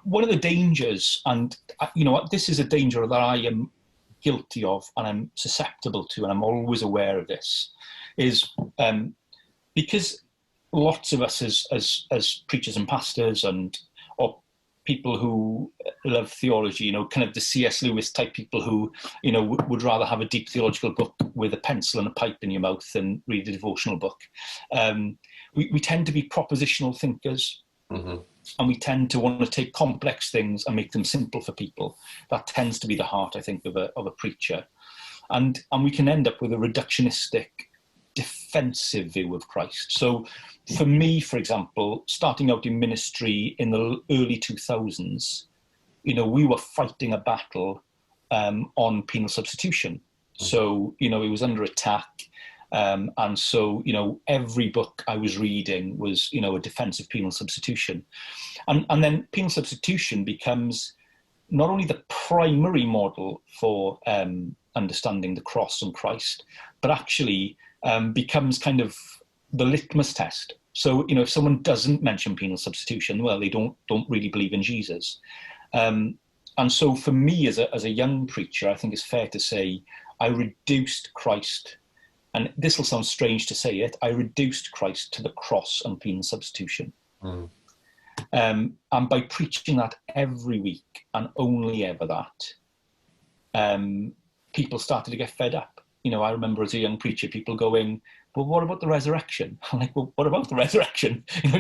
one of the dangers, and this is a danger that I am guilty of and I'm susceptible to, and I'm always aware of this, is because lots of us as preachers and pastors or people who love theology, kind of the C.S. Lewis type people who, would rather have a deep theological book with a pencil and a pipe in your mouth than read a devotional book. We tend to be propositional thinkers. Mm-hmm. And we tend to want to take complex things and make them simple for people. That tends to be the heart, I think, of a preacher. And we can end up with a reductionistic, defensive view of Christ. So for me, for example, starting out in ministry in the early 2000s, we were fighting a battle on penal substitution. So, it was under attack. And so, every book I was reading was, a defense of penal substitution. And then penal substitution becomes not only the primary model for understanding the cross and Christ, but actually becomes kind of the litmus test. So, if someone doesn't mention penal substitution, well, they don't really believe in Jesus. And so for me as a young preacher, I think it's fair to say I reduced Christ. And this will sound strange to say it, I reduced Christ to the cross and penal substitution. Mm. And by preaching that every week and only ever that, people started to get fed up. I remember as a young preacher, people going, well, what about the resurrection? I'm like, well, what about the resurrection? Do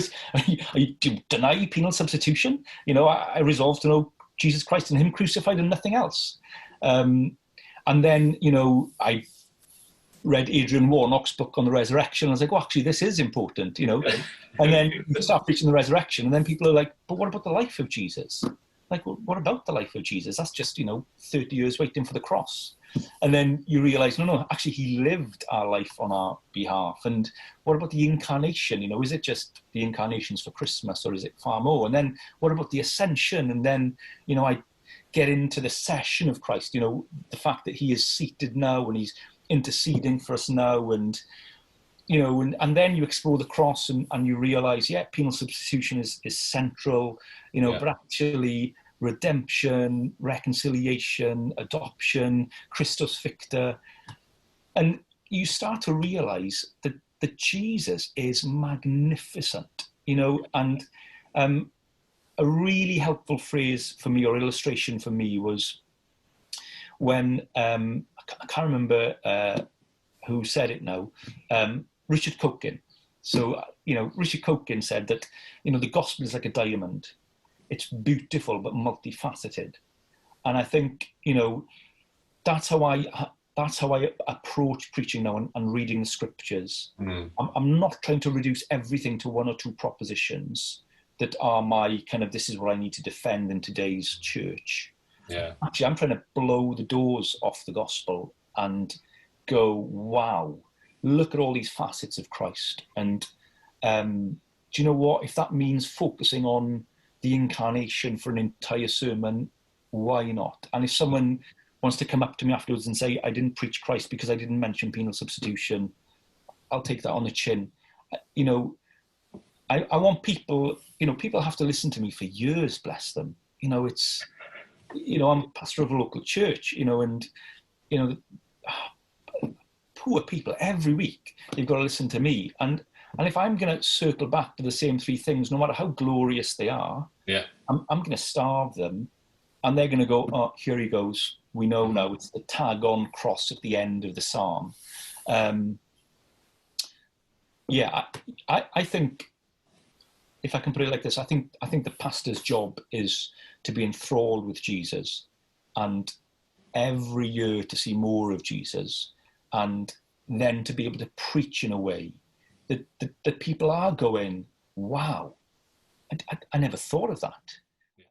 you deny penal substitution? I resolved to know Jesus Christ and him crucified and nothing else. And then, I read Adrian Warnock's book on the resurrection. I was like, well, actually, this is important, And then you start preaching the resurrection, and then people are like, but what about the life of Jesus? Like, well, what about the life of Jesus? That's just, 30 years waiting for the cross. And then you realize, no, actually, he lived our life on our behalf. And what about the incarnation? Is it just the incarnations for Christmas, or is it far more? And then what about the ascension? And then, I get into the session of Christ, the fact that he is seated now and he's interceding for us now, and and then you explore the cross and you realize, penal substitution is central, but actually redemption, reconciliation, adoption, Christus Victor, and you start to realize that Jesus is magnificent, and a really helpful phrase for me, or illustration for me, was when I can't remember who said it now, Richard Cokin. So, Richard Cokin said that, the gospel is like a diamond. It's beautiful, but multifaceted. And I think, that's how I approach preaching now and reading the scriptures. Mm. I'm not trying to reduce everything to one or two propositions that are my kind of, this is what I need to defend in today's church. Yeah. Actually, I'm trying to blow the doors off the gospel and go, wow, look at all these facets of Christ. And do you know what? If that means focusing on the incarnation for an entire sermon, why not? And if someone wants to come up to me afterwards and say, I didn't preach Christ because I didn't mention penal substitution, I'll take that on the chin. I want people, people have to listen to me for years, bless them. It's, I'm pastor of a local church, and, poor people every week, they've got to listen to me. And if I'm going to circle back to the same three things, no matter how glorious they are, I'm going to starve them, and they're going to go, oh, here he goes. We know now it's the tag on cross at the end of the psalm. I think, if I can put it like this, I think the pastor's job is to be enthralled with Jesus, and every year to see more of Jesus, and then to be able to preach in a way that people are going, wow, I never thought of that.